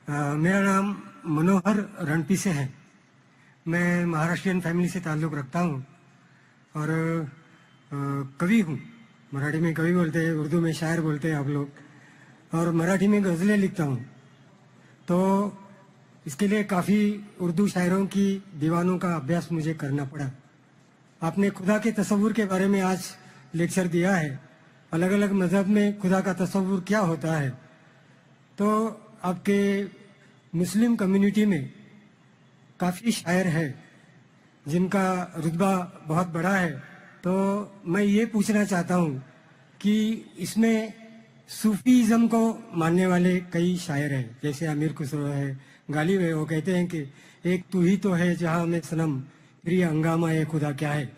मेरा नाम मनोहर रणपीसे है। मैं महाराष्ट्रियन फैमिली से ताल्लुक़ रखता हूँ और कवि हूँ। मराठी में कवि बोलते हैं, उर्दू में शायर बोलते हैं आप लोग, और मराठी में गज़लें लिखता हूँ। तो इसके लिए काफ़ी उर्दू शायरों की दीवानों का अभ्यास मुझे करना पड़ा। आपने खुदा के तसव्वुर के बारे में आज लेक्चर दिया है, अलग अलग मज़हब में खुदा का तसव्वुर क्या होता है। तो आपके मुस्लिम कम्युनिटी में काफ़ी शायर है जिनका रुतबा बहुत बड़ा है। तो मैं ये पूछना चाहता हूँ कि इसमें सूफीज़म को मानने वाले कई शायर हैं, जैसे अमीर खुसरो है, गालिब है। वो कहते हैं कि एक तू ही तो है जहाँ में सनम, फिर ये हंगामा है खुदा क्या है।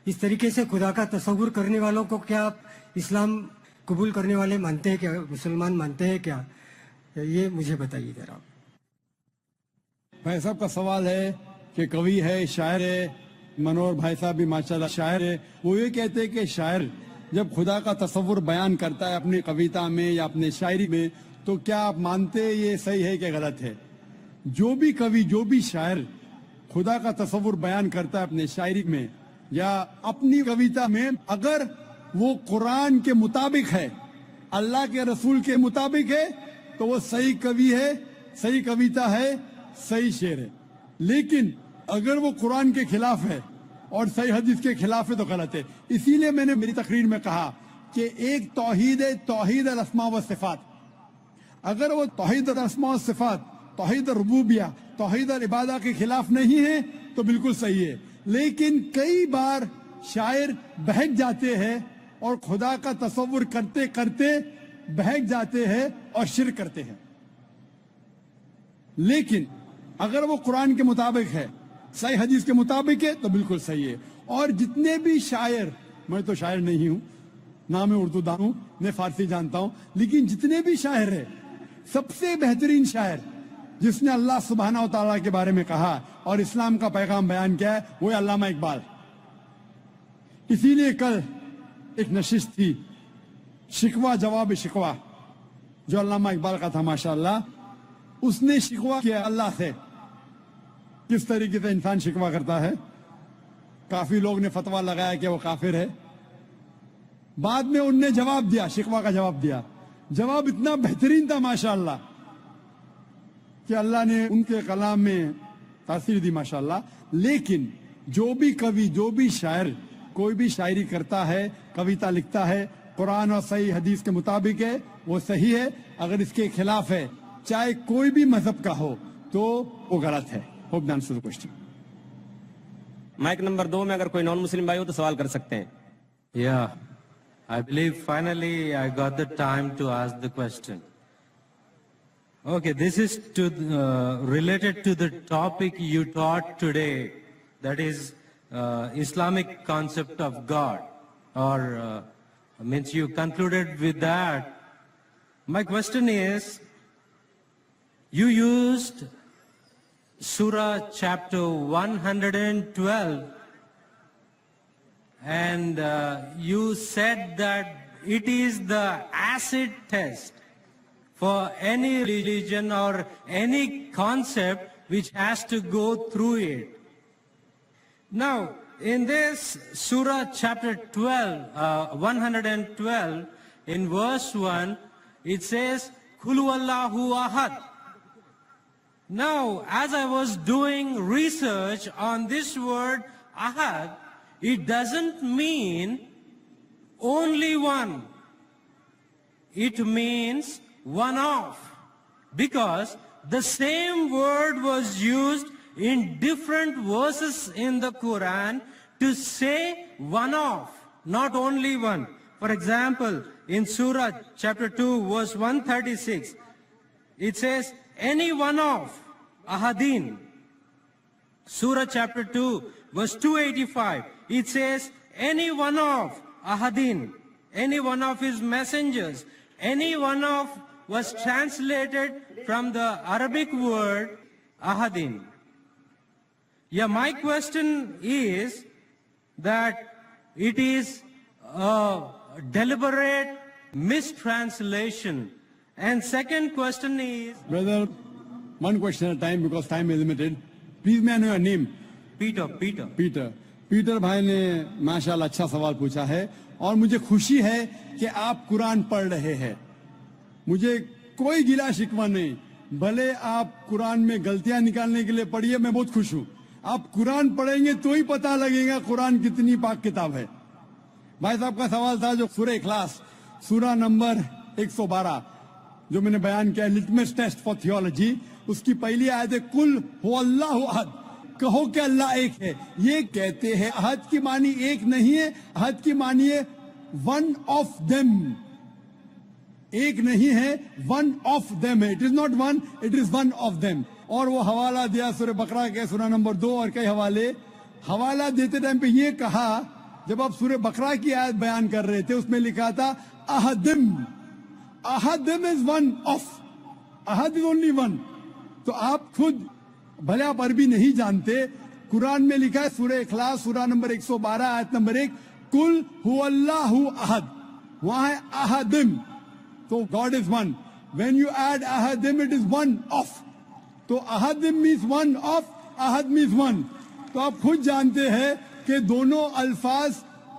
इस तरीके से खुदा का तसव्वुर करने वालों को क्या आप इस्लाम कबूल करने वाले मानते हैं क्या, मुसलमान मानते हैं क्या? ये मुझे बताइए जरा। भाई साहब का सवाल है कि कवि है, शायर है, मनोहर भाई साहब भी माशाल्लाह शायर है। वो ये कहते हैं कि शायर जब खुदा का तसव्वुर बयान करता है अपनी कविता में या अपने शायरी में, तो क्या आप मानते हैं ये सही है कि गलत है? जो भी कवि, जो भी शायर खुदा का तसव्वुर बयान करता है अपने शायरी में या अपनी कविता में, अगर वो कुरान के मुताबिक है, अल्लाह के रसूल के मुताबिक है, तो वो सही कवि है, सही कविता है, सही शेर है। लेकिन अगर वो कुरान के खिलाफ है और सही हदीस के खिलाफ है तो गलत है। इसीलिए मैंने मेरी तकरीर में कहा कि एक तौहीद है, तौहीद अल-अस्मा व सिफात। अगर वो तौहीद अल-अस्मा व सिफात, तौहीद रुबूबिया, तौहीद अल-इबादा के खिलाफ नहीं है तो बिल्कुल सही है। लेकिन कई बार शायर बहक जाते हैं और खुदा का तसव्वुर करते करते बहक जाते हैं और शिर्क करते हैं। लेकिन अगर वो कुरान के मुताबिक है, सही हदीस के मुताबिक है, तो बिल्कुल सही है। और जितने भी शायर, मैं तो शायर नहीं हूं, ना मैं उर्दू दान हूं, मैं फारसी जानता हूं, लेकिन जितने भी शायर है, सबसे बेहतरीन शायर जिसने अल्लाह सुब्हानहू व तआला के बारे में कहा और इस्लाम का पैगाम बयान किया है, वो है अल्लामा इकबाल। इसीलिए कल एक नशिश थी, शिकवा जवाब शिकवा, जो अल्लामा इकबाल का था माशाअल्लाह। उसने शिकवा किया अल्लाह से, किस तरीके से इंसान शिकवा करता है। काफी लोग ने फतवा लगाया कि वो काफिर है। बाद में उनने जवाब दिया, शिकवा का जवाब दिया। जवाब इतना बेहतरीन था माशाअल्लाह कि अल्लाह ने उनके कलाम में तासीर दी माशाअल्लाह। लेकिन जो भी कवि, जो भी शायर कोई भी शायरी करता है, कविता लिखता है, कुरान और सही हदीस के मुताबिक है, वो सही है। अगर इसके खिलाफ है, चाहे कोई भी मजहब का हो, तो वो गलत है। Hope the answer the question. Mic number 2 में अगर कोई नॉन मुस्लिम भाई हो तो सवाल कर सकते हैं। Yeah, I believe finally I got the time to ask the question. Okay, this is related to the topic you taught today, that is Islamic concept of God, or means you concluded with that. My question is, you used Surah chapter 112 and you said that it is the acid test for any religion or any concept which has to go through it. Now, in this Surah chapter 112, in verse 1, it says, Qul huwallahu ahad. Now, as I was doing research on this word ahad, it doesn't mean only one. It means one of. Because the same word was used in different verses in the Quran to say one of, not only one. For example, in Surah chapter 2, verse 136, it says, any one of ahadin. Surah chapter 2, verse 285, it says, any one of ahadin, any one of his messengers. Any one of was translated from the Arabic word ahadin. Yeah, my question is that it is a deliberate mistranslation. And second question is, brother, One question at a time because time is limited. Please may I know your name? Peter. Peter भाई ने माशाल्लाह अच्छा सवाल पूछा है और मुझे खुशी है कि आप कुरान पढ़ रहे हैं. मुझे कोई गिला शिकवा नहीं. भले आप कुरान में गलतियां निकालने के लिए पढ़िए, मैं बहुत खुश हूं. आप कुरान पढ़ेंगे तो ही पता लगेगा कुरान कितनी पाक किताब है. भाई साहब का सवाल था जो सूरह इखलास सूरा नंबर 112 जो मैंने बयान किया, लिटमस टेस्ट फॉर थियोलॉजी, उसकी पहली आयत है कुल हुवल्लाहु अहद, कहो कि अल्लाह एक है. ये कहते हैं अहद की मानी एक नहीं है, अहद की मानी है वन ऑफ देम. एक नहीं है, वन ऑफ देम है. It is not one, it is one of them. और वो हवाला दिया सूरह बकरा के सूरा नंबर 2 और कई हवाला देते टाइम पे ये कहा, जब आप सूरह बकरा की आयत बयान कर रहे थे उसमें लिखा था अहदिम. अहदिम इज वन ऑफ, अहद इज ओनली वन. तो आप खुद, भले आप अरबी नहीं जानते, कुरान में लिखा है सूरह इखलास सूरा नंबर 112 आयत नंबर 1 कुल हुवल्लाहु अहद, वहां है अहदिम. तो God is one. When you add अहदिम इट इज वन ऑफ. तो अहदिम मीन्स वन ऑफ, अहद मीन्स वन. तो आप खुद जानते हैं कि दोनों अल्फाज,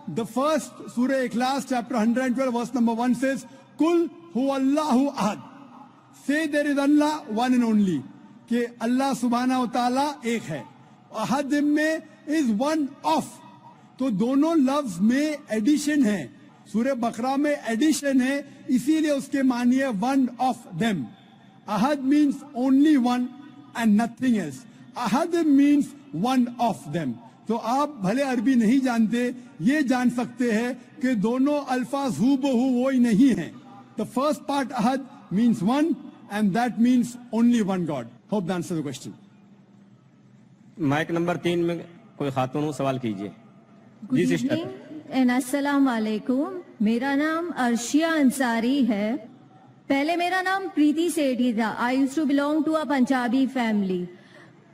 the first Surah Ikhlas chapter 112 verse number 1 says कुल हुवल्लाहु अहद, say there is Allah one and only, कि अल्लाह सुब्हानहू तआला एक है. अहदिम में इज वन ऑफ. तो दोनों लफ्ज में एडिशन है. सूरह बकरा में एडिशन है, इसीलिए उसके मानिए वन ऑफ देम. अहद means only one and nothing else. अहदिम मीन्स वन ऑफ देम. तो आप भले अरबी नहीं जानते, ये जान सकते हैं कि दोनों अल्फाज हूबहू वो ही नहीं है. द फर्स्ट पार्ट अहद means one and that means only one God. Hope that answers the question. Mic number 3 में कोई खातून हो, सवाल कीजिए. गुड जी सिस्टर. इवनिंग एंड अस्सलाम वालेकुम. मेरा नाम अर्शिया अंसारी है. पहले मेरा नाम प्रीति सेठी था. I used to belong to a Punjabi family.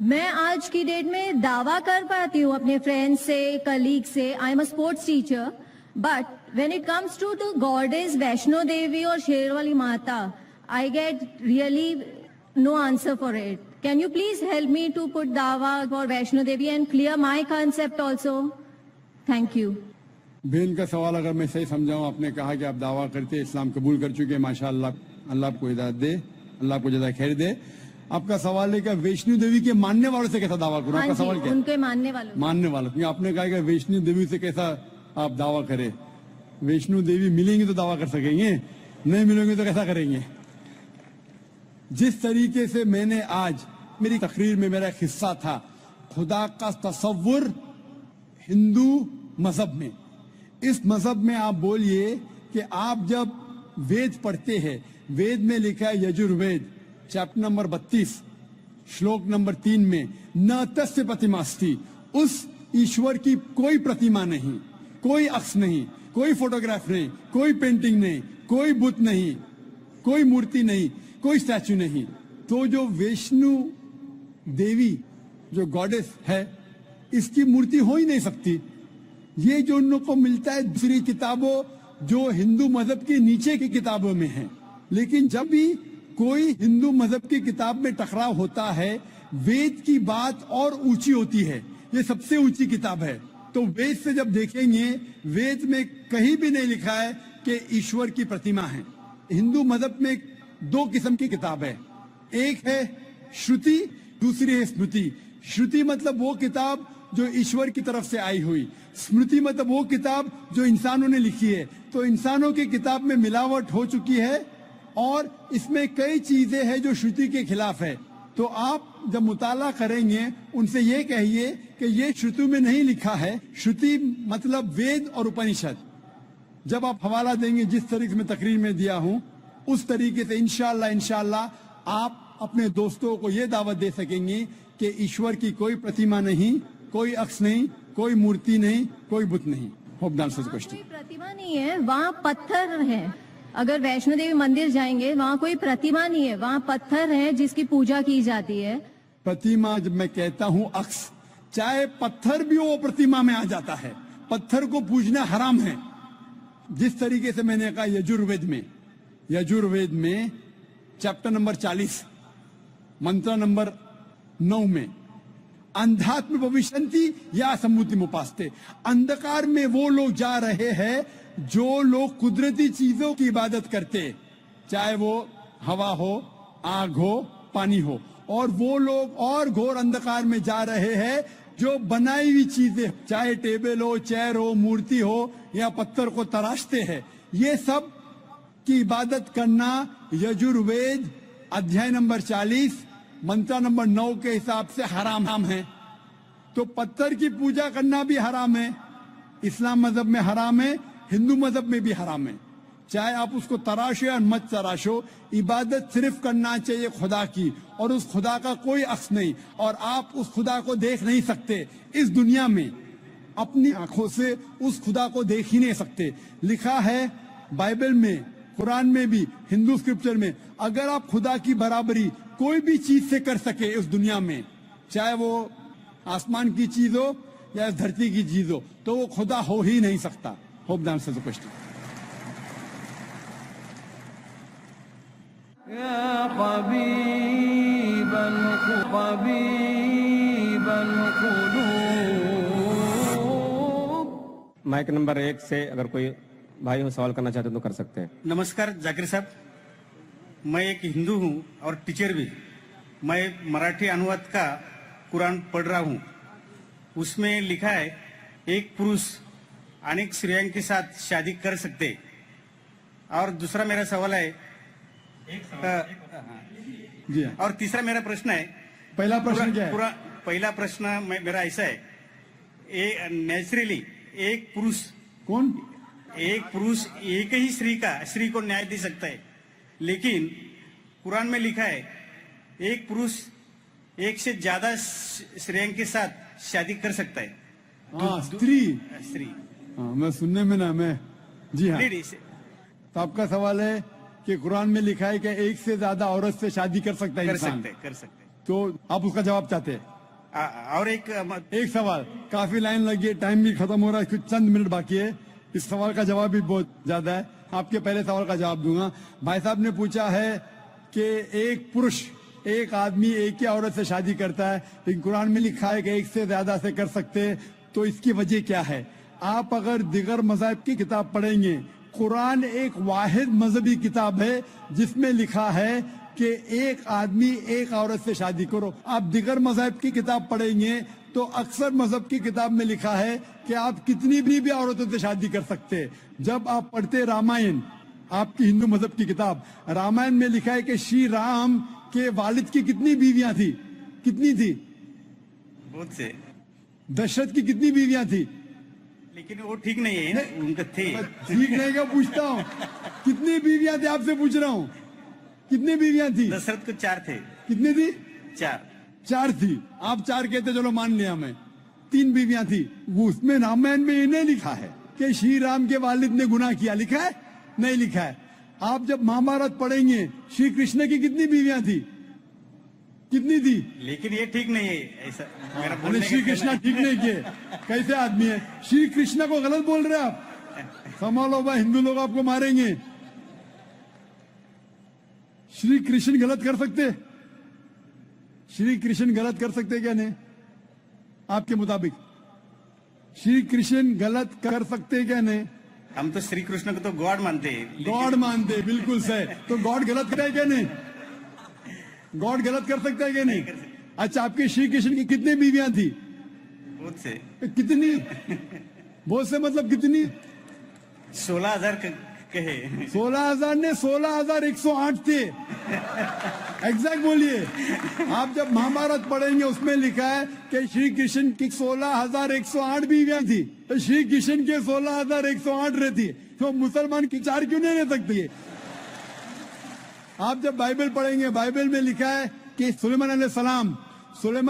मैं आज की डेट में दावा कर पाती हूँ अपने फ्रेंड्स से, कलीग से, I am a sports teacher, but when it comes to the goddess Vaishno Devi और शेरवाली माता, I get really no answer for it. Can you please help me to put दावा for Vaishno Devi and clear my concept also. Thank you. बहन का सवाल अगर मैं सही समझाऊं, आपने कहा कि आप दावा करते इस्लाम कबूल कर चुके हैं, माशाअल्लाह, अल्लाह आपको हिदायत दे, अल्लाह आपको ज्यादा खैर दे. आपका सवाल है कि वैष्णो देवी के मानने वालों से कैसा दावा करूं? आपका सवाल क्या है? उनके मानने वालों. क्योंकि आपने कहा कि वैष्णो देवी से कैसा आप दावा करें. वैष्णो देवी मिलेंगे तो दावा कर सकेंगे, नहीं मिलेंगे तो कैसा करेंगे? जिस तरीके से मैंने आज मेरी तकरीर में मेरा एक हिस्सा था, खुदा का तसव्वुर हिंदू मजहब में, इस मजहब में आप बोलिए कि आप जब वेद पढ़ते हैं, वेद में लिखा है यजुर्वेद चैप्टर नंबर 32 श्लोक नंबर 3 में न तस्य प्रतिमास्ति, उस ईश्वर की कोई प्रतिमा नहीं, कोई अक्ष नहीं, कोई फोटोग्राफ नहीं, कोई पेंटिंग नहीं, कोई बुत नहीं, कोई मूर्ति नहीं, कोई स्टैचू नहीं. तो जो वैष्णो देवी जो गॉडेस है, इसकी मूर्ति हो ही नहीं सकती. ये जो उन लोगों को मिलता है दूसरी किताबों जो हिंदू मजहब की नीचे की किताबों में है. लेकिन जब भी कोई हिंदू मजहब की किताब में टकराव होता है, वेद की बात और ऊंची होती है. ये सबसे ऊंची किताब है. तो वेद से जब देखेंगे, वेद में कहीं भी नहीं लिखा है कि ईश्वर की प्रतिमा है. हिंदू मजहब में 2 किस्म की किताब है. एक है श्रुति, दूसरी है स्मृति. श्रुति मतलब वो किताब जो ईश्वर की तरफ से आई हुई, स्मृति मतलब वो किताब जो इंसानों ने लिखी है. तो इंसानों की किताब में मिलावट हो चुकी है और इसमें कई चीजें हैं जो श्रुति के खिलाफ है. तो आप जब मुताला करेंगे, उनसे ये कहिए कि ये श्रुति में नहीं लिखा है. श्रुति मतलब वेद और उपनिषद. जब आप हवाला देंगे जिस तरीके से मैं तकरीर में दिया हूं, उस तरीके से इंशाअल्लाह आप अपने दोस्तों को ये दावत दे सकेंगे कि ईश्वर की कोई प्रतिमा नहीं, कोई अक्ष नहीं, कोई मूर्ति नहीं, कोई बुत नहीं. Hope that answers the question. कोई प्रतिमा नहीं है, वहाँ पत्थर है. अगर वैष्णो देवी मंदिर जाएंगे, वहाँ कोई प्रतिमा नहीं है, वहाँ पत्थर है जिसकी पूजा की जाती है. प्रतिमा जब मैं कहता हूँ अक्ष, चाहे पत्थर भी वो प्रतिमा में आ जाता है. पत्थर को पूजना हराम है. जिस तरीके से मैंने कहा यजुर्वेद में चैप्टर नंबर 40 मंत्र नंबर 9 में, अंधात्म भविष्यन्ति या समुतिमुपास्ते, अंधकार में वो लोग जा रहे हैं जो लोग कुदरती चीजों की इबादत करते, चाहे वो हवा हो, आग हो, पानी हो, और वो लोग और घोर अंधकार में जा रहे हैं जो बनाई हुई चीजें, चाहे टेबल हो, चेयर हो, मूर्ति हो या पत्थर को तराशते हैं, ये सब की इबादत करना यजुर्वेद अध्याय नंबर 40 मंत्र नंबर 9 के हिसाब से हराम है। तो पत्थर की पूजा करना भी हराम है, इस्लाम मजहब में हराम है, हिंदू मजहब में भी हराम है। चाहे आप उसको तराशो या मत तराशो, इबादत सिर्फ करना चाहिए खुदा की, और उस खुदा का कोई अक्स नहीं, और आप उस खुदा को देख नहीं सकते इस दुनिया में, अपनी आंखों से उस खुदा को देख ही नहीं सकते। लिखा है बाइबल में, कुरान में भी, हिंदू स्क्रिप्चर में, अगर आप खुदा की बराबरी कोई भी चीज से कर सके इस दुनिया में, चाहे वो आसमान की चीज हो या धरती की चीज हो, तो वो खुदा हो ही नहीं सकता। Hope the answer the question. Mic number 1 से अगर कोई भाई हो सवाल करना चाहते तो कर सकते हैं। नमस्कार जाकिर साहब, मैं एक हिंदू हूँ और टीचर भी। मैं मराठी अनुवाद का कुरान पढ़ रहा हूँ। उसमें लिखा है एक पुरुष अनेक स्त्रियों के साथ शादी कर सकते। और दूसरा मेरा सवाल है जी हाँ। और तीसरा मेरा प्रश्न है, पहला प्रश्न क्या है? पहला प्रश्न मेरा ऐसा है, नेचुरली एक पुरुष एक ही स्त्री को न्याय दे सकता है, लेकिन कुरान में लिखा है एक पुरुष एक से ज्यादा स्त्रियों के साथ शादी कर सकता है। हाँ, स्त्री। हाँ, मैं सुनने में ना, मैं जी हाँ। तो आपका सवाल है कि कुरान में लिखा है कि एक से ज्यादा औरत से शादी कर सकता है इंसान। कर सकते। तो आप उसका जवाब चाहते हैं? और एक सवाल, काफी लाइन लगी है, टाइम भी खत्म हो रहा है, कुछ चंद मिनट बाकी है। इस सवाल का जवाब भी बहुत ज्यादा है, आपके पहले सवाल का जवाब दूंगा। भाई साहब ने पूछा है कि एक पुरुष, एक आदमी एक ही औरत से शादी करता है, लेकिन कुरान में लिखा है कि एक से ज्यादा से कर सकते हैं, तो इसकी वजह क्या है? आप अगर दिगर मज़हब की किताब पढ़ेंगे, कुरान एक वाहिद मजहबी किताब है जिसमें लिखा है कि एक आदमी एक औरत से शादी करो। आप दिगर मज़हब की किताब पढ़ेंगे तो अक्सर मजहब की किताब में लिखा है कि आप कितनी भी औरतों से शादी कर सकते हैं। जब आप पढ़ते रामायण, आपकी हिंदू मजहब की किताब, रामायण में लिखा है कि श्री राम के वालिद की कितनी बीवियां थी? कितनी थी? बहुत से। दशरथ की कितनी बीवियां थी? लेकिन वो ठीक नहीं है ना, उनका थे। ठीक नहीं क्या पूछता हूँ, कितनी बीवियां थी आपसे पूछ रहा हूँ, कितनी बीवियां थी? दशरथ को 4 थे। कितनी थी? 4 थी। आप 4 कहते, चलो मान लिया मैं, 3 बीवियां थी। वो उसमें रामायण में इन्हें लिखा है कि श्री राम के वालिद ने गुनाह किया, लिखा है? नहीं लिखा है। आप जब महाभारत पढ़ेंगे, श्री कृष्ण की कितनी बीवियां थी? कितनी थी? लेकिन ये ठीक नहीं है ऐसा मेरा अरे बोलने श्री का कृष्ण ठीक नहीं किए, कैसे आदमी है? श्री कृष्ण को गलत बोल रहे हैं आप, संभालो भाई, हिंदू लोग आपको मारेंगे। श्री कृष्ण गलत कर सकते? श्री कृष्ण गलत कर सकते क्या नहीं? आपके मुताबिक श्री कृष्ण गलत कर सकते क्या नहीं? हम तो श्री कृष्ण को तो गॉड मानते हैं। गॉड मानते, बिल्कुल सही। तो गॉड गलत करे क्या नहीं? गॉड गलत कर सकता है क्या नहीं? अच्छा, आपके श्री कृष्ण की कितनी बीवियां थी? बहुत से। कितनी? बहुत से मतलब कितनी? 16,000 कहे। 16,000 ने 16,108 थे। एग्जैक्ट बोलिए। आप जब महाभारत पढ़ेंगे उसमें लिखा है कि श्री कृष्ण की 16,108 बीवियां थी, तो श्री कृष्ण के 16,108 रहती, तो मुसलमान की 4 क्यों नहीं रह सकती? आप जब बाइबल पढ़ेंगे, बाइबल में लिखा है कि सुलेमान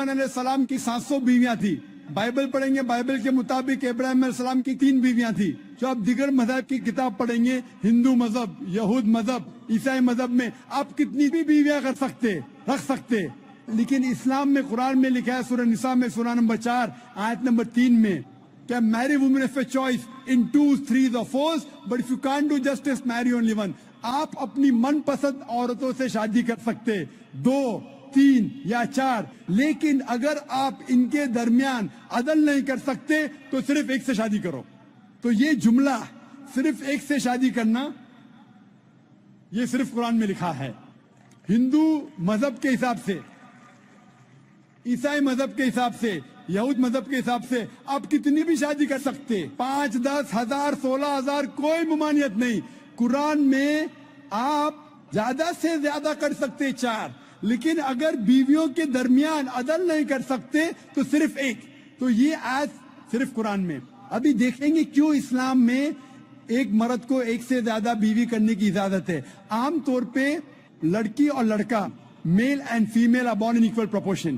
अलैहिस्सलाम की 700 बीवियां थी। बाइबल पढ़ेंगे, बाइबल के मुताबिक इब्राहिम अलैहिस्सलाम की 3 बीवियां थी। जो आप दिगर मजहब की किताब पढ़ेंगे, हिंदू मजहब, यहूद मजहब, ईसाई मजहब में, आप कितनी भी बीवियां कर सकते, रख सकते। लेकिन इस्लाम में, कुरान में लिखा है, सूरह निसा में, सूरह नंबर 4 आयत नंबर 3 में, क्या marry women of a choice in 2, 3 or 4, but if you can't do justice marry only 1। आप अपनी मनपसंद औरतों से शादी कर सकते, 2, 3 یا 4, لیکن اگر آپ ان کے درمیان عدل نہیں کر سکتے تو صرف ایک سے شادی کرو. تو یہ جملہ صرف ایک سے شادی کرنا یہ صرف قرآن میں لکھا ہے. ہندو مذہب کے حساب سے, عیسائی مذہب کے حساب سے, یہود مذہب کے حساب سے آپ کتنی بھی شادی کر سکتے, 5, 10, 1000, 16,000, کوئی ممانعت نہیں. قرآن میں آپ زیادہ سے زیادہ کر سکتے 4, لیکن اگر بیویوں کے درمیان عدل نہیں کر سکتے تو صرف ایک. تو یہ آیت صرف قرآن میں. ابھی دیکھیں گے کیوں اسلام میں ایک مرد کو ایک سے زیادہ بیوی کرنے کی اجازت ہے. عام طور پہ لڑکی اور لڑکا, male and female are born in equal proportion.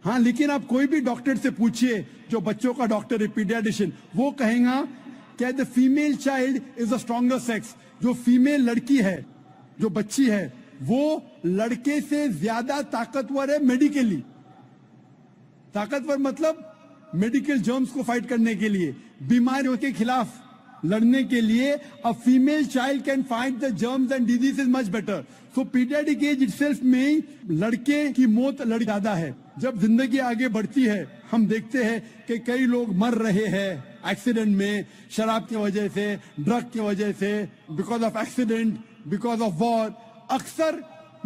ہاں, لیکن آپ کوئی بھی ڈاکٹر سے پوچھئے جو بچوں کا ڈاکٹر ہے, پیڈیاٹیشین, وہ کہیں گا کہ the female child is the stronger sex. جو فیمیل لڑکی ہے, جو بچی ہے, وہ لڑکے سے زیادہ طاقتور ہے میڈیکلی. طاقتور مطلب میڈیکل جرمز کو فائٹ کرنے کے لیے, بیماریوں کے خلاف لڑنے کے لیے. a female child can fight the germs and diseases much better. So pediatric age itself میں لڑکے کی موت لڑکی زیادہ ہے. جب زندگی آگے بڑھتی ہے ہم دیکھتے ہیں کہ کئی لوگ مر رہے ہیں ایکسیڈنٹ میں, شراب کی وجہ سے, ڈرگ کی وجہ سے, because of accident, because of war. اکثر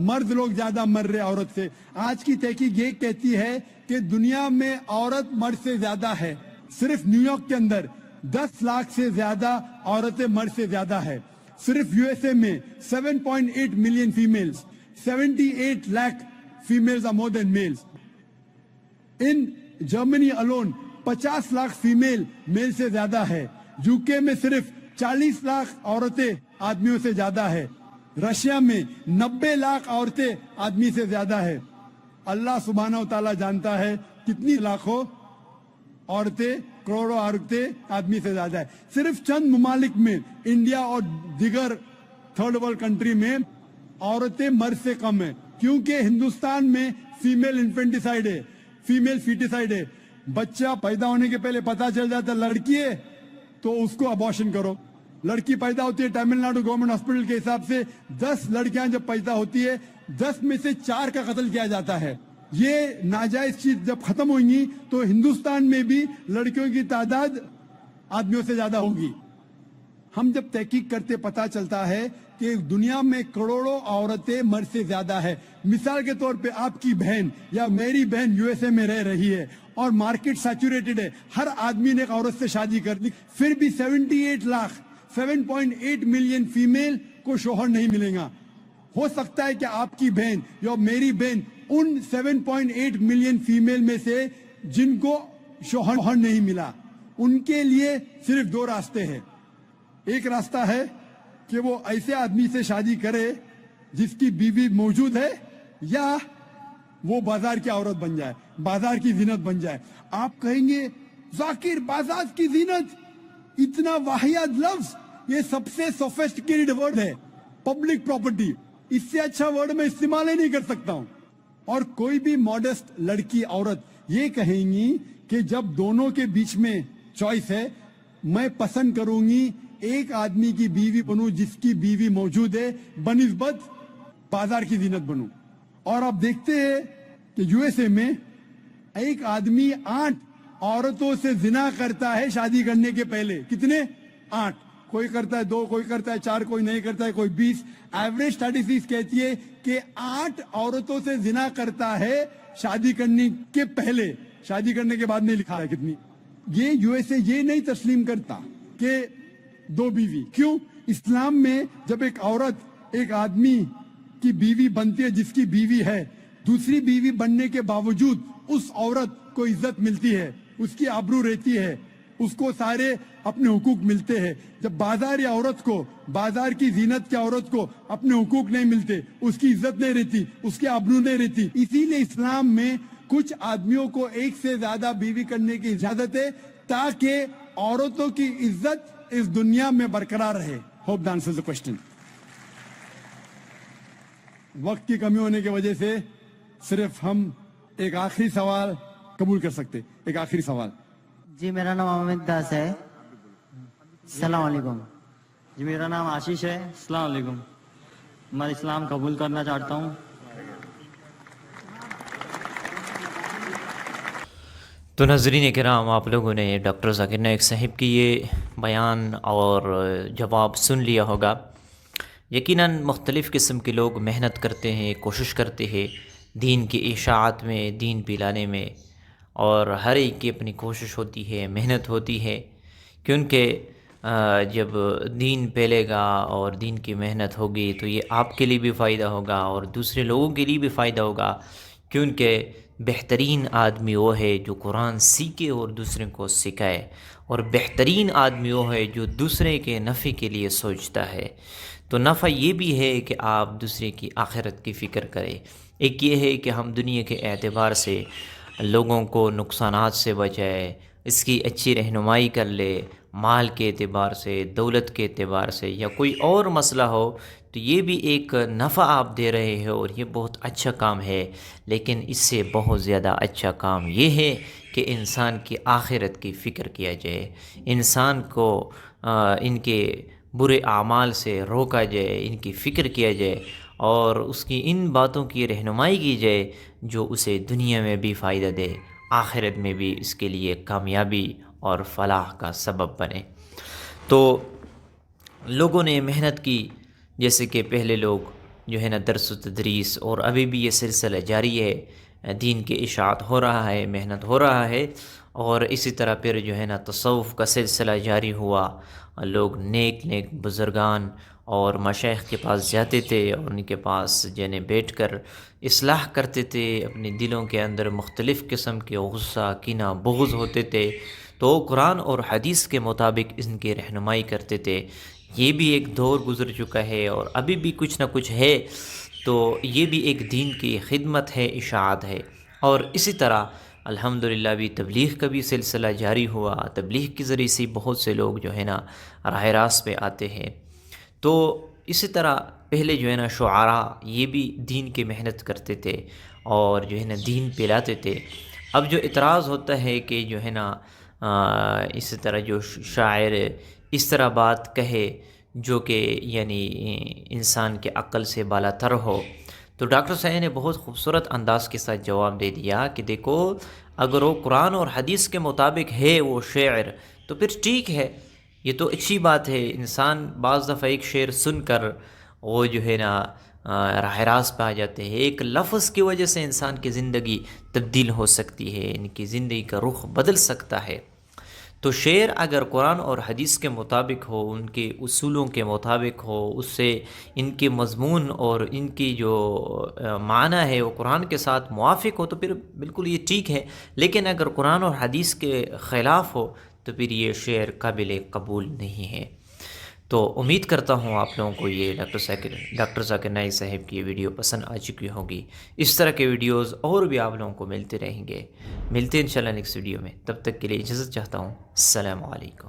مرد لوگ زیادہ مر رہے عورت سے. آج کی تحقیق یہ کہتی ہے کہ دنیا میں عورت مرد سے زیادہ ہے. صرف نیو یارک کے اندر 10 لاکھ سے زیادہ عورتیں مرد سے زیادہ ہے. صرف یو ایس اے میں 7.8 million females, 78 lakh females are more than males. In Germany alone 50 lakh female male سے زیادہ ہے. یو کے میں صرف 40 لاکھ عورتیں آدمیوں سے زیادہ ہے. رشیا میں 90 لاکھ عورتیں آدمی سے زیادہ ہے. اللہ سبحانہ و تعالیٰ جانتا ہے کتنی لاکھوں عورتیں, کروڑوں عورتیں آدمی سے زیادہ ہے. صرف چند ممالک میں, انڈیا اور دیگر تھرڈ ورلڈ کنٹری میں, عورتیں مرد سے کم ہیں. کیونکہ ہندوستان میں فیمیل انفینٹیسائڈ ہے, فیمیل فیٹیسائڈ ہے. بچہ پیدا ہونے کے پہلے پتا چل جاتا ہے لڑکی ہے تو اس کو ابارشن کرو. لڑکی پیدا ہوتی ہے, تمل ناڈو گورنمنٹ ہاسپٹل کے حساب سے 10 لڑکیاں جب پیدا ہوتی ہے 10 میں سے 4 کا قتل کیا جاتا ہے. یہ ناجائز چیز جب ختم ہوئیں گی تو ہندوستان میں بھی لڑکیوں کی تعداد آدمیوں سے زیادہ ہوگی. ہم جب تحقیق کرتے پتا چلتا ہے کہ دنیا میں کروڑوں عورتیں مرد سے زیادہ ہے. مثال کے طور پہ آپ کی بہن یا میری بہن یو ایس اے میں رہ رہی ہے اور مارکیٹ سیچوریٹڈ ہے, ہر آدمی نے ایک عورت سے شادی کر لی, پھر بھی 78 لاکھ 7.8 ملین فیمیل کو شوہر نہیں ملے گا. ہو سکتا ہے کہ آپ کی بہن یا میری بہن ان 7.8 ملین فیمیل میں سے جن کو شوہر نہیں ملا, ان کے لیے صرف 2 راستے ہیں. ایک راستہ ہے کہ وہ ایسے آدمی سے شادی کرے جس کی بیوی موجود ہے, یا وہ بازار کی عورت بن جائے, بازار کی زینت بن جائے. آپ کہیں گے ذاکر بازار کی زینت, اتنا واحد لفظ, یہ سب سے سوفسٹیکیٹڈ ورڈ ہے, پبلک پراپرٹی. اس سے اچھا ورڈ میں استعمال ہی نہیں کر سکتا ہوں. اور کوئی بھی ماڈسٹ لڑکی عورت یہ کہیں گی کہ جب دونوں کے بیچ میں چوائس ہے, میں پسند کروں گی ایک آدمی کی بیوی بنوں جس کی بیوی موجود ہے بنسبت بازار کی زینت بنوں. اور آپ دیکھتے ہیں کہ یو ایس اے میں ایک آدمی 8 عورتوں سے زنا کرتا ہے شادی کرنے کے پہلے. کتنے؟ 8. کوئی کرتا ہے 2, کوئی کرتا ہے 4, کوئی نہیں کرتا ہے, کوئی 20. ایوریج اسٹیٹسٹکس کہتی ہے کہ 8 عورتوں سے زنا کرتا ہے شادی کرنے کے پہلے. شادی کرنے کے بعد نہیں لکھا ہے کتنی. یہ یو ایس اے یہ نہیں تسلیم کرتا کہ 2 بیوی. کیوں؟ اسلام میں جب ایک عورت ایک آدمی کی بیوی بنتی ہے جس کی بیوی ہے, دوسری بیوی بننے کے باوجود اس عورت کو عزت ملتی ہے, اس کی آبرو رہتی ہے, اس کو سارے اپنے حقوق ملتے ہیں. جب بازار یا عورت کو, بازار کی زینت کی عورت کو اپنے حقوق نہیں ملتے, اس کی عزت نہیں رہتی, اس کی آبرو نہیں رہتی. اسی لیے اسلام میں کچھ آدمیوں کو ایک سے زیادہ بیوی کرنے کی اجازت ہے تاکہ عورتوں کی عزت اس دنیا میں برقرار رہے. Hope that answers the question. وقت کی کمی ہونے کی وجہ سے صرف ہم ایک آخری سوال قبول کر سکتے. ایک آخری سوال. جی میرا نام امت داس ہے. السلام علیکم. جی میرا نام آشیش ہے. السلام علیکم. میں اسلام قبول کرنا چاہتا ہوں. تو ناظرین کرام، آپ لوگوں نے ڈاکٹر ذاکر نائک صاحب کی یہ بیان اور جواب سن لیا ہوگا۔ یقیناً مختلف قسم کے لوگ محنت کرتے ہیں، کوشش کرتے ہیں دین کی اشاعت میں، دین پلانے میں، اور ہر ایک کی اپنی کوشش ہوتی ہے، محنت ہوتی ہے، کیونکہ جب دین پھیلے گا اور دین کی محنت ہوگی تو یہ آپ کے لیے بھی فائدہ ہوگا اور دوسرے لوگوں کے لیے بھی فائدہ ہوگا، کیونکہ بہترین آدمی وہ ہے جو قرآن سیکھے اور دوسرے کو سکھائے، اور بہترین آدمی وہ ہے جو دوسرے کے نفع کے لیے سوچتا ہے۔ تو نفع یہ بھی ہے کہ آپ دوسرے کی آخرت کی فکر کریں۔ ایک یہ ہے کہ ہم دنیا کے اعتبار سے لوگوں کو نقصانات سے بچائے، اس کی اچھی رہنمائی کر لے، مال کے اعتبار سے، دولت کے اعتبار سے، یا کوئی اور مسئلہ ہو تو یہ بھی ایک نفع آپ دے رہے ہو اور یہ بہت اچھا کام ہے۔ لیکن اس سے بہت زیادہ اچھا کام یہ ہے کہ انسان کی آخرت کی فکر کیا جائے، انسان کو ان کے برے اعمال سے روکا جائے، ان کی فکر کیا جائے اور اس کی ان باتوں کی رہنمائی کی جائے جو اسے دنیا میں بھی فائدہ دے، آخرت میں بھی اس کے لیے کامیابی اور فلاح کا سبب بنے۔ تو لوگوں نے محنت کی، جیسے کہ پہلے لوگ جو ہے نا درس و تدریس، اور ابھی بھی یہ سلسلہ جاری ہے، دین کی اشاعت ہو رہا ہے، محنت ہو رہا ہے، اور اسی طرح پھر جو ہے نا تصوف کا سلسلہ جاری ہوا۔ لوگ نیک نیک بزرگان اور مشائخ کے پاس جاتے تھے اور ان کے پاس جنہیں بیٹھ کر اصلاح کرتے تھے، اپنے دلوں کے اندر مختلف قسم کے غصہ، کینہ، بغض ہوتے تھے، تو قرآن اور حدیث کے مطابق ان کی رہنمائی کرتے تھے۔ یہ بھی ایک دور گزر چکا ہے اور ابھی بھی کچھ نہ کچھ ہے، تو یہ بھی ایک دین کی خدمت ہے، اشاعت ہے۔ اور اسی طرح الحمدللہ بھی تبلیغ کا بھی سلسلہ جاری ہوا، تبلیغ کے ذریعے سے بہت سے لوگ جو ہے نا راہ راست پہ آتے ہیں۔ تو اسی طرح پہلے جو ہے نا شعراء یہ بھی دین کی محنت کرتے تھے اور جو ہے نا دین پلاتے تھے۔ اب جو اعتراض ہوتا ہے کہ جو ہے نا اسی طرح جو شاعر اس طرح بات کہے جو کہ یعنی انسان کے عقل سے بالا تر ہو، تو ڈاکٹر صاحب نے بہت خوبصورت انداز کے ساتھ جواب دے دیا کہ دیکھو، اگر وہ قرآن اور حدیث کے مطابق ہے وہ شعر تو پھر ٹھیک ہے، یہ تو اچھی بات ہے۔ انسان بعض دفعہ ایک شعر سن کر وہ جو ہے نا راہ راست پہ آ جاتے ہیں، ایک لفظ کی وجہ سے انسان کی زندگی تبدیل ہو سکتی ہے، ان کی زندگی کا رخ بدل سکتا ہے۔ تو شعر اگر قرآن اور حدیث کے مطابق ہو، ان کے اصولوں کے مطابق ہو، اس سے ان کے مضمون اور ان کی جو معنی ہے وہ قرآن کے ساتھ موافق ہو تو پھر بالکل یہ ٹھیک ہے۔ لیکن اگر قرآن اور حدیث کے خلاف ہو تو پھر یہ شعر قابل قبول نہیں ہے۔ تو امید کرتا ہوں آپ لوگوں کو یہ ڈاکٹر ذاکر نائک صاحب کی یہ ویڈیو پسند آ چکی ہوگی۔ اس طرح کے ویڈیوز اور بھی آپ لوگوں کو ملتے رہیں گے۔ ملتے ہیں انشاءاللہ نیکسٹ ویڈیو میں، تب تک کے لیے اجازت چاہتا ہوں۔ السلام علیکم۔